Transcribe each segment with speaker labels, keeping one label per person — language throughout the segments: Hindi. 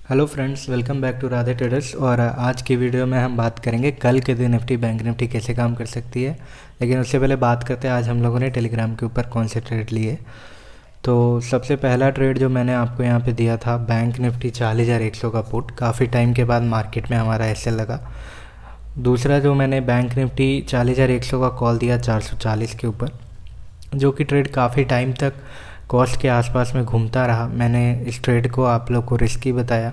Speaker 1: Hello friends, welcome back to Radhe traders. और आज की वीडियो में हम बात करेंगे कल के दिन निफ्टी बैंक निफ्टी कैसे काम कर सकती है। लेकिन उससे पहले बात करते हैं आज हम लोगों ने टेलीग्राम के ऊपर कौन से ट्रेड लिए। तो सबसे पहला ट्रेड जो मैंने आपको यहाँ पे दिया था बैंक निफ्टी 40,100 का पुट, काफ़ी टाइम के बाद मार्केट में हमारा एसएल लगा। दूसरा जो मैंने बैंक निफ्टी 40,100 का कॉल दिया 440 के ऊपर, जो कि ट्रेड काफ़ी टाइम तक कॉस्ट के आसपास में घूमता रहा। मैंने इस ट्रेड को आप लोग को रिस्की बताया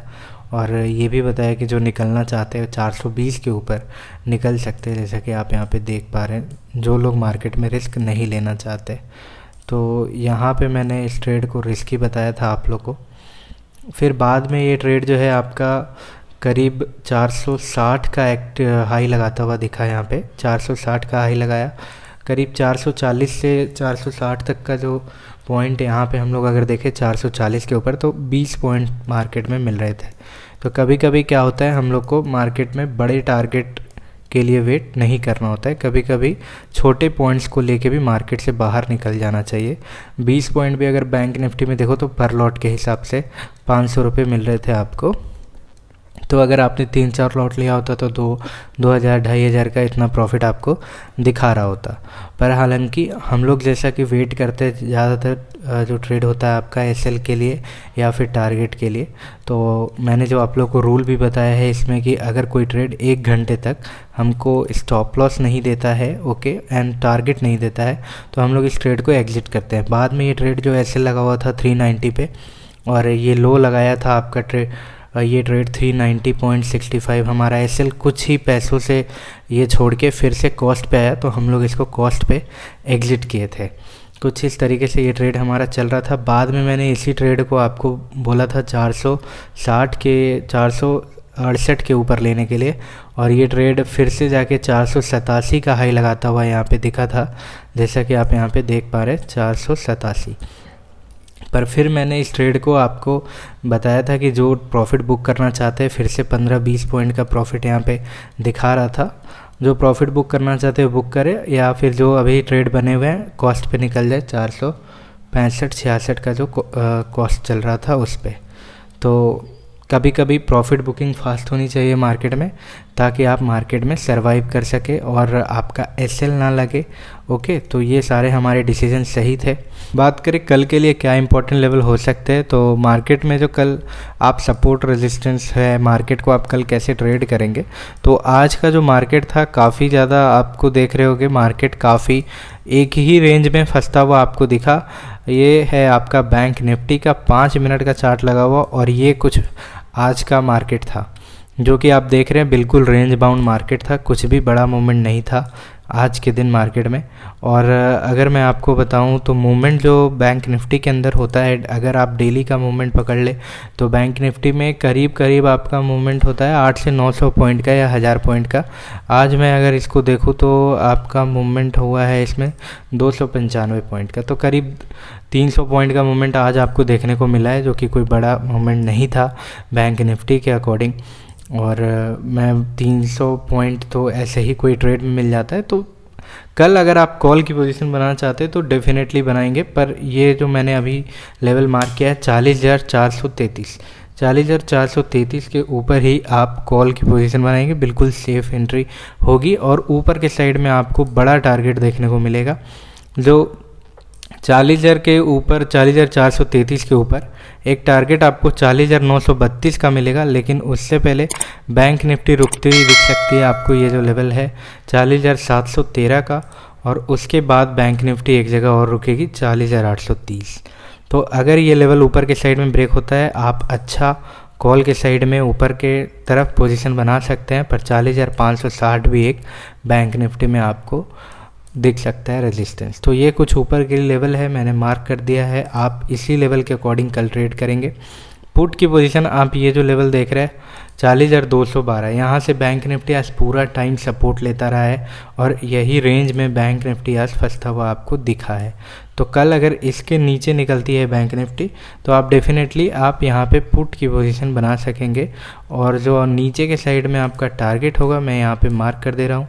Speaker 1: और ये भी बताया कि जो निकलना चाहते हैं 420 के ऊपर निकल सकते हैं, जैसा कि आप यहाँ पे देख पा रहे हैं, जो लोग मार्केट में रिस्क नहीं लेना चाहते। तो यहाँ पे मैंने इस ट्रेड को रिस्की बताया था आप लोग को। फिर बाद में ये ट्रेड जो है आपका करीब 460 का हाई लगाता हुआ दिखा। यहाँ पे 460 का हाई लगाया, करीब 440 से 460 तक का जो पॉइंट यहाँ पे हम लोग अगर देखें 440 के ऊपर, तो 20 पॉइंट मार्केट में मिल रहे थे। तो कभी कभी क्या होता है, हम लोग को मार्केट में बड़े टारगेट के लिए वेट नहीं करना होता है, कभी कभी छोटे पॉइंट्स को लेके भी मार्केट से बाहर निकल जाना चाहिए। 20 पॉइंट भी अगर बैंक निफ्टी में देखो तो पर लॉट के हिसाब से 500 रुपये मिल रहे थे आपको। तो अगर आपने 3-4 लॉट लिया होता तो 2,000 2,500 का इतना प्रॉफिट आपको दिखा रहा होता। पर हालांकि हम लोग जैसा कि वेट करते हैं ज़्यादातर जो ट्रेड होता है आपका एसएल के लिए या फिर टारगेट के लिए, तो मैंने जो आप लोग को रूल भी बताया है इसमें कि अगर कोई ट्रेड 1 घंटे तक हमको स्टॉप लॉस नहीं देता है, ओके, एंड टारगेट नहीं देता है, तो हम लोग इस ट्रेड को एग्जिट करते हैं। बाद में ये ट्रेड जो एसएल लगा हुआ था 390 पे और ये लो लगाया था आपका ये ट्रेड 390.65, हमारा एसएल कुछ ही पैसों से ये छोड़ के फिर से कॉस्ट पे आया, तो हम लोग इसको कॉस्ट पे एग्जिट किए थे। कुछ इस तरीके से ये ट्रेड हमारा चल रहा था। बाद में मैंने इसी ट्रेड को आपको बोला था 468 के ऊपर लेने के लिए, और ये ट्रेड फिर से जाके 487 का हाई लगाता हुआ यहाँ पे दिखा था, जैसा कि आप यहाँ पे देख पा रहे हैं 487। पर फिर मैंने इस ट्रेड को आपको बताया था कि जो प्रॉफिट बुक करना चाहते हैं, फिर से 15-20 पॉइंट का प्रॉफिट यहाँ पे दिखा रहा था। जो प्रॉफिट बुक करना चाहते हैं बुक करें, या फिर जो अभी ट्रेड बने हुए हैं कॉस्ट पे निकल जाए 465-66 का जो कॉस्ट चल रहा था उस पर। तो कभी कभी प्रॉफिट बुकिंग फास्ट होनी चाहिए मार्केट में, ताकि आप मार्केट में सरवाइव कर सके और आपका एसएल ना लगे। ओके, तो ये सारे हमारे डिसीजन सही थे। बात करें कल के लिए क्या इंपॉर्टेंट लेवल हो सकते हैं, तो मार्केट में जो कल आप सपोर्ट रेजिस्टेंस है, मार्केट को आप कल कैसे ट्रेड करेंगे। तो आज का जो मार्केट था काफ़ी ज़्यादा आपको देख रहे होगे, मार्केट काफ़ी एक ही रेंज में फंसता हुआ आपको दिखा। ये है आपका बैंक निफ्टी का 5 मिनट का चार्ट लगा हुआ, और ये कुछ आज का मार्केट था जो कि आप देख रहे हैं बिल्कुल रेंज बाउंड मार्केट था, कुछ भी बड़ा मूवमेंट नहीं था आज के दिन मार्केट में। और अगर मैं आपको बताऊं तो मूवमेंट जो बैंक निफ्टी के अंदर होता है, अगर आप डेली का मूवमेंट पकड़ ले तो बैंक निफ्टी में करीब करीब आपका मूवमेंट होता है 800 से 900 पॉइंट का या 1000 पॉइंट का। आज मैं अगर इसको देखूं तो आपका मूवमेंट हुआ है इसमें 295 पॉइंट का, तो करीब 300 पॉइंट का मूवमेंट आज आपको देखने को मिला है, जो कि कोई बड़ा मूवमेंट नहीं था बैंक निफ्टी के अकॉर्डिंग। और मैं 300 पॉइंट तो ऐसे ही कोई ट्रेड में मिल जाता है। तो कल अगर आप कॉल की पोजीशन बनाना चाहते हैं तो डेफिनेटली बनाएंगे, पर ये जो मैंने अभी लेवल मार्क किया है 40,433 के ऊपर ही आप कॉल की पोजीशन बनाएंगे, बिल्कुल सेफ एंट्री होगी। और ऊपर के साइड में आपको बड़ा टारगेट देखने को मिलेगा, जो 40,000 के ऊपर, 40,433 के ऊपर एक टारगेट आपको 40,932 का मिलेगा। लेकिन उससे पहले बैंक निफ्टी रुकती हुई दिख सकती है आपको, ये जो लेवल है 40,713 का, और उसके बाद बैंक निफ्टी एक जगह और रुकेगी 40,830। तो अगर ये लेवल ऊपर के साइड में ब्रेक होता है, आप अच्छा कॉल के साइड में ऊपर के तरफ पोजीशन बना सकते हैं। पर 40,560 भी एक बैंक निफ्टी में आपको दिख सकता है रेजिस्टेंस। तो ये कुछ ऊपर के लेवल है, मैंने मार्क कर दिया है, आप इसी लेवल के अकॉर्डिंग कल ट्रेड करेंगे। पुट की पोजीशन आप ये जो लेवल देख रहे हैं 40,212, यहाँ से बैंक निफ्टी आज पूरा टाइम सपोर्ट लेता रहा है, और यही रेंज में बैंक निफ्टी आज फंसता हुआ आपको दिखा है। तो कल अगर इसके नीचे निकलती है बैंक निफ्टी, तो आप डेफिनेटली आप यहाँ पे पुट की पोजीशन बना सकेंगे। और जो नीचे के साइड में आपका टारगेट होगा, मैं यहाँ पे मार्क कर दे रहा हूँ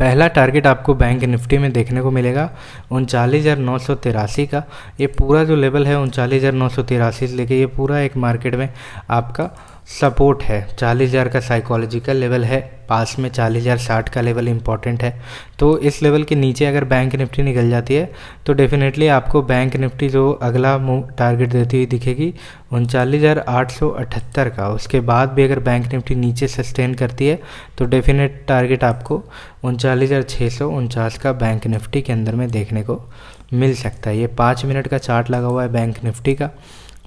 Speaker 1: पहला टारगेट आपको बैंक निफ्टी में देखने को मिलेगा 39,983 का। ये पूरा जो लेवल है 39,983 से लेके ये पूरा एक मार्केट में आपका सपोर्ट है। 40,000 का साइकोलॉजिकल लेवल है, पास में 40,060 का लेवल इंपॉर्टेंट है। तो इस लेवल के नीचे अगर बैंक निफ्टी निकल जाती है तो डेफिनेटली आपको बैंक निफ्टी जो अगला टारगेट देती हुई दिखेगी 39,878 का। उसके बाद भी अगर बैंक निफ्टी नीचे सस्टेन करती है तो डेफिनेट टारगेट आपको 39,649 का बैंक निफ्टी के अंदर में देखने को मिल सकता है। ये 5 मिनट का चार्ट लगा हुआ है बैंक निफ्टी का।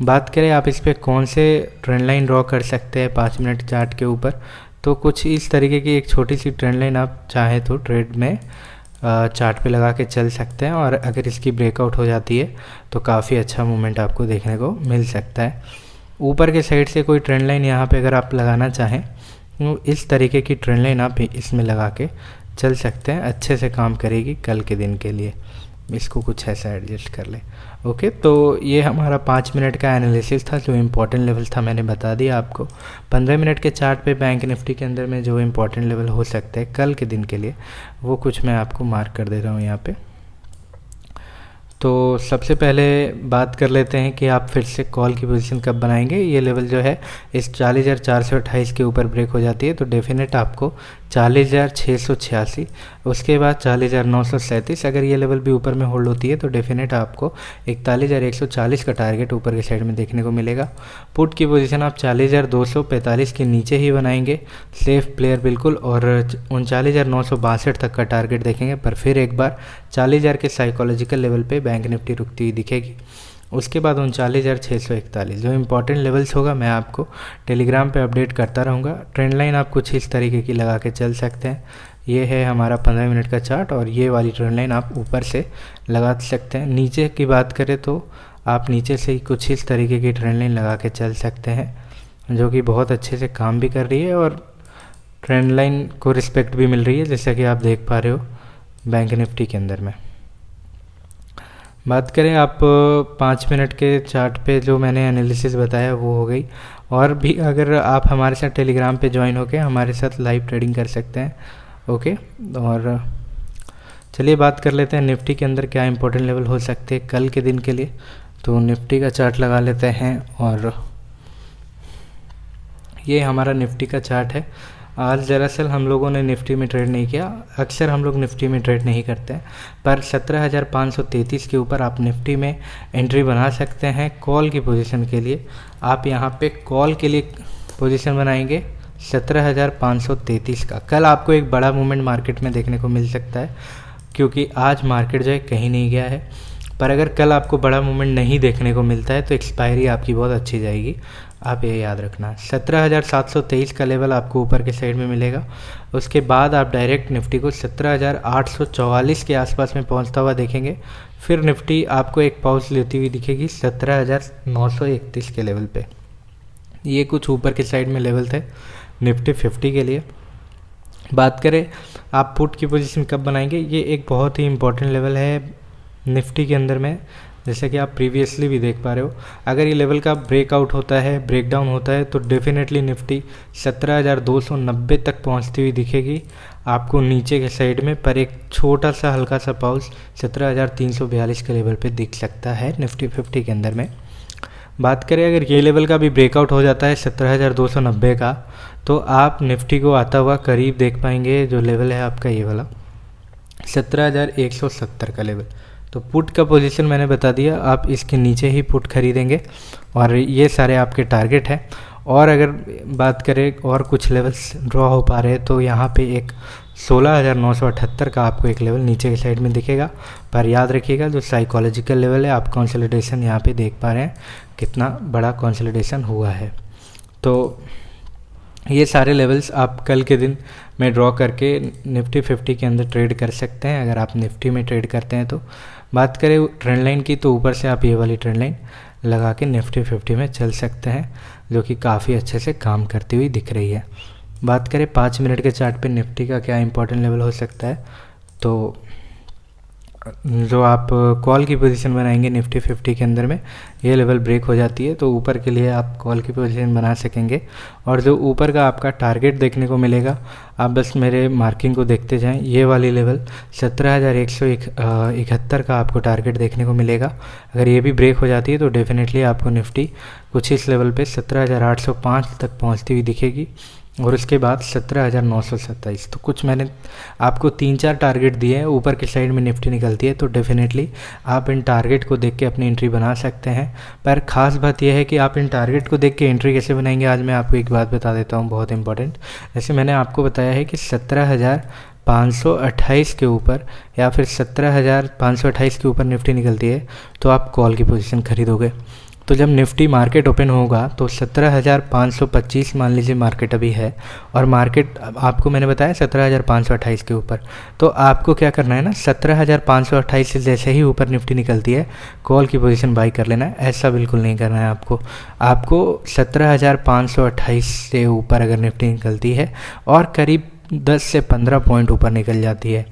Speaker 1: बात करें आप इस पर कौन से ट्रेंड लाइन ड्रॉ कर सकते हैं 5 मिनट चार्ट के ऊपर, तो कुछ इस तरीके की एक छोटी सी ट्रेंड लाइन आप चाहे तो ट्रेड में चार्ट पे लगा के चल सकते हैं, और अगर इसकी ब्रेकआउट हो जाती है तो काफ़ी अच्छा मूवमेंट आपको देखने को मिल सकता है। ऊपर के साइड से कोई ट्रेंड लाइन यहाँ पे अगर आप लगाना चाहें तो इस तरीके की ट्रेंड लाइन आप इसमें लगा के चल सकते हैं, अच्छे से काम करेगी कल के दिन के लिए। इसको कुछ ऐसा एडजस्ट कर ले। ओके, तो ये हमारा 5 मिनट का एनालिसिस था। जो इम्पोर्टेंट लेवल था मैंने बता दिया आपको। 15 मिनट के चार्ट पे बैंक निफ्टी के अंदर में जो इम्पोर्टेंट लेवल हो सकते हैं कल के दिन के लिए, वो कुछ मैं आपको मार्क कर दे रहा हूँ यहाँ पे। तो सबसे पहले बात कर लेते हैं कि आप फिर से कॉल की पोजीशन कब बनाएंगे। ये लेवल जो है इस 40,428 के ऊपर ब्रेक हो जाती है तो डेफिनेट आपको 40,686, उसके बाद 40,937, अगर ये लेवल भी ऊपर में होल्ड होती है तो डेफिनेट आपको 41,140 का टारगेट ऊपर के साइड में देखने को मिलेगा। पुट की पोजीशन आप 40,245 के नीचे ही बनाएंगे, सेफ प्लेयर बिल्कुल, और 39,962 तक का टारगेट देखेंगे। पर फिर एक बार 40,000 के साइकोलॉजिकल लेवल पे बैंक निफ्टी रुकती हुई दिखेगी। उसके बाद 39,641 जो इंपॉर्टेंट लेवल्स होगा मैं आपको टेलीग्राम पे अपडेट करता रहूँगा। ट्रेंड लाइन आप कुछ इस तरीके की लगा के चल सकते हैं। ये है हमारा 15 मिनट का चार्ट, और ये वाली ट्रेंड लाइन आप ऊपर से लगा सकते हैं। नीचे की बात करें तो आप नीचे से ही कुछ इस तरीके की ट्रेंड लाइन लगा के चल सकते हैं, जो कि बहुत अच्छे से काम भी कर रही है और ट्रेंड लाइन को रिस्पेक्ट भी मिल रही है, जैसा कि आप देख पा रहे हो बैंक निफ्टी के अंदर में। बात करें आप 5 मिनट के चार्ट पे जो मैंने एनालिसिस बताया वो हो गई, और भी अगर आप हमारे साथ टेलीग्राम पे ज्वाइन होकर हमारे साथ लाइव ट्रेडिंग कर सकते हैं। ओके, और चलिए बात कर लेते हैं निफ्टी के अंदर क्या इंपॉर्टेंट लेवल हो सकते हैं कल के दिन के लिए। तो निफ्टी का चार्ट लगा लेते हैं, और ये हमारा निफ्टी का चार्ट है। आज दरअसल हम लोगों ने निफ्टी में ट्रेड नहीं किया, अक्सर हम लोग निफ्टी में ट्रेड नहीं करते हैं, पर 17,533 के ऊपर आप निफ्टी में एंट्री बना सकते हैं कॉल की पोजीशन के लिए। आप यहाँ पे कॉल के लिए पोजीशन बनाएंगे 17,533 का। कल आपको एक बड़ा मूवमेंट मार्केट में देखने को मिल सकता है, क्योंकि आज मार्केट जो है कहीं नहीं गया है। पर अगर कल आपको बड़ा मूवमेंट नहीं देखने को मिलता है तो एक्सपायरी आपकी बहुत अच्छी जाएगी, आप ये याद रखना। 17,723 का लेवल आपको ऊपर के साइड में मिलेगा। उसके बाद आप डायरेक्ट निफ्टी को 17,844 के आसपास में पहुंचता हुआ देखेंगे। फिर निफ्टी आपको एक पॉज लेती हुई दिखेगी 17,931 के लेवल पे। ये कुछ ऊपर के साइड में लेवल थे निफ्टी 50 के लिए। बात करें आप पुट की पोजीशन कब बनाएंगे, ये एक बहुत ही इंपॉर्टेंट लेवल है निफ्टी के अंदर में, जैसे कि आप प्रीवियसली भी देख पा रहे हो। अगर ये लेवल का ब्रेकआउट होता है, ब्रेकडाउन होता है, तो डेफिनेटली निफ्टी 17,290 तक पहुंचती हुई दिखेगी आपको नीचे के साइड में। पर एक छोटा सा हल्का सा पॉज 17,342 के लेवल पे दिख सकता है निफ्टी 50 के अंदर में। बात करें अगर ये लेवल का भी ब्रेकआउट हो जाता है 17,290 का, तो आप निफ्टी को आता हुआ करीब देख पाएंगे। जो लेवल है आपका ये वाला 17,170 का लेवल। तो पुट का पोजीशन मैंने बता दिया, आप इसके नीचे ही पुट खरीदेंगे, और ये सारे आपके टारगेट हैं। और अगर बात करें और कुछ लेवल्स ड्रॉ हो पा रहे हैं तो यहाँ पे एक 16,978 का आपको एक लेवल नीचे की साइड में दिखेगा। पर याद रखिएगा जो साइकोलॉजिकल लेवल है, आप कंसोलिडेशन यहाँ पे देख पा रहे हैं कितना बड़ा कंसोलिडेशन हुआ है। तो ये सारे लेवल्स आप कल के दिन में ड्रॉ करके निफ्टी 50 के अंदर ट्रेड कर सकते हैं, अगर आप निफ्टी में ट्रेड करते हैं तो। बात करें ट्रेंड लाइन की, तो ऊपर से आप ये वाली ट्रेंड लाइन लगा के निफ्टी 50 में चल सकते हैं, जो कि काफ़ी अच्छे से काम करती हुई दिख रही है। बात करें 5 मिनट के चार्ट पे निफ्टी का क्या इंपॉर्टेंट लेवल हो सकता है, तो जो आप कॉल की पोजीशन बनाएंगे निफ्टी 50 के अंदर में, ये लेवल ब्रेक हो जाती है तो ऊपर के लिए आप कॉल की पोजीशन बना सकेंगे। और जो ऊपर का आपका टारगेट देखने को मिलेगा, आप बस मेरे मार्किंग को देखते जाएं, ये वाली लेवल 17,171 का आपको टारगेट देखने को मिलेगा। अगर ये भी ब्रेक हो जाती है तो डेफिनेटली आपको निफ्टी कुछ इस लेवल पे 17,805 तक पहुंचती हुई दिखेगी और उसके बाद 17,927। तो कुछ मैंने आपको 3-4 टारगेट दिए हैं, ऊपर की साइड में निफ्टी निकलती है तो डेफिनेटली आप इन टारगेट को देख के अपनी एंट्री बना सकते हैं। पर ख़ास बात यह है कि आप इन टारगेट को देख के एंट्री कैसे बनाएंगे, आज मैं आपको एक बात बता देता हूँ बहुत इंपॉर्टेंट। जैसे मैंने आपको बताया है कि 17,528 के ऊपर या फिर 17,528 के ऊपर निफ्टी निकलती है तो आप कॉल की पोजीशन खरीदोगे। तो जब निफ्टी मार्केट ओपन होगा तो 17,525 मान लीजिए मार्केट अभी है, और मार्केट आपको मैंने बताया 17,528 के ऊपर, तो आपको क्या करना है ना, 17,528 से जैसे ही ऊपर निफ्टी निकलती है कॉल की पोजीशन बाई कर लेना है। ऐसा बिल्कुल नहीं करना है आपको 17,528 से ऊपर अगर निफ्टी निकलती है और करीब 10 से 15 पॉइंट ऊपर निकल जाती है,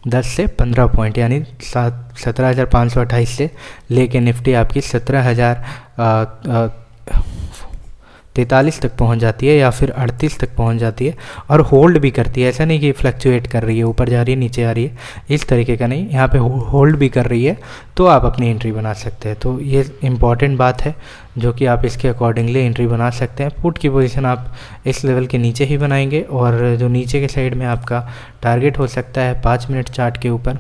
Speaker 1: 10 से 15 पॉइंट यानी 17,528 से लेके निफ्टी आपकी 17,043 तक पहुंच जाती है या फिर 38 तक पहुंच जाती है और होल्ड भी करती है। ऐसा नहीं कि फ्लक्चुएट कर रही है, ऊपर जा रही है नीचे आ रही है, इस तरीके का नहीं, यहाँ पे होल्ड भी कर रही है तो आप अपनी एंट्री बना सकते हैं। तो ये इम्पॉर्टेंट बात है जो कि आप इसके अकॉर्डिंगली एंट्री बना सकते हैं। पुट की पोजीशन आप इस लेवल के नीचे ही बनाएंगे और जो नीचे के साइड में आपका टारगेट हो सकता है 5 मिनट चार्ट के ऊपर,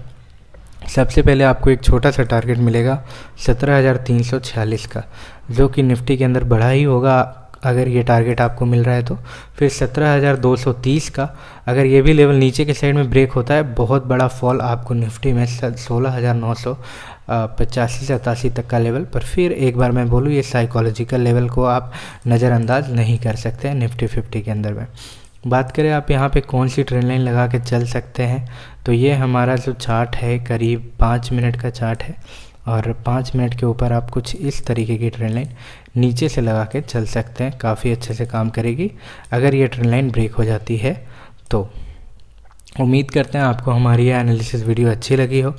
Speaker 1: सबसे पहले आपको एक छोटा सा टारगेट मिलेगा 17,346 का, जो कि निफ्टी के अंदर बढ़ा ही होगा अगर ये टारगेट आपको मिल रहा है तो। फिर 17,230 का अगर ये भी लेवल नीचे के साइड में ब्रेक होता है, बहुत बड़ा फॉल आपको निफ्टी में 16,985-87 तक का लेवल। पर फिर एक बार मैं बोलूँ, ये साइकोलॉजिकल लेवल को आप नज़रअंदाज नहीं कर सकते हैं निफ्टी 50 के अंदर में। बात करें आप यहाँ पे कौन सी ट्रेंड लाइन लगा के चल सकते हैं, तो ये हमारा जो चार्ट है करीब 5 मिनट का चार्ट है और 5 मिनट के ऊपर आप कुछ इस तरीके की ट्रेंड लाइन नीचे से लगा के चल सकते हैं, काफ़ी अच्छे से काम करेगी अगर ये ट्रेंड लाइन ब्रेक हो जाती है तो। उम्मीद करते हैं आपको हमारी ये एनालिसिस वीडियो अच्छी लगी हो,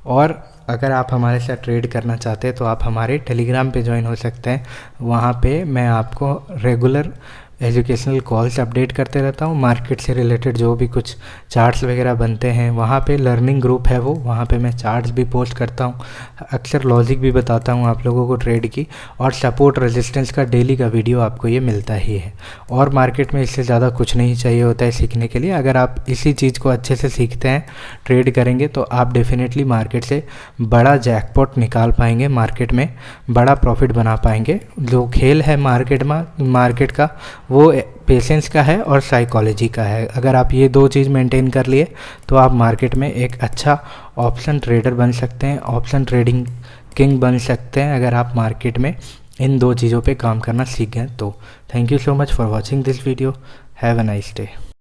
Speaker 1: और अगर आप हमारे साथ ट्रेड करना चाहते हैं तो आप हमारे टेलीग्राम पे ज्वाइन हो सकते हैं। वहाँ पे मैं आपको रेगुलर एजुकेशनल कॉल्स अपडेट करते रहता हूँ, मार्केट से रिलेटेड जो भी कुछ चार्ट्स वगैरह बनते हैं, वहाँ पे लर्निंग ग्रुप है वो, वहाँ पे मैं चार्ट्स भी पोस्ट करता हूँ, अक्सर लॉजिक भी बताता हूँ आप लोगों को ट्रेड की, और सपोर्ट रेजिस्टेंस का डेली का वीडियो आपको ये मिलता ही है। और मार्केट में इससे ज़्यादा कुछ नहीं चाहिए होता है सीखने के लिए। अगर आप इसी चीज़ को अच्छे से सीखते हैं, ट्रेड करेंगे, तो आप डेफिनेटली मार्केट से बड़ा जैकपॉट निकाल पाएंगे, मार्केट में बड़ा प्रॉफिट बना पाएंगे। जो खेल है मार्केट का वो पेशेंस का है और साइकोलॉजी का है। अगर आप ये 2 चीज़ मेंटेन कर लिए तो आप मार्केट में एक अच्छा ऑप्शन ट्रेडर बन सकते हैं, ऑप्शन ट्रेडिंग किंग बन सकते हैं अगर आप मार्केट में इन 2 चीज़ों पे काम करना सीख गए तो। Thank you so much for watching this video. Have a nice day.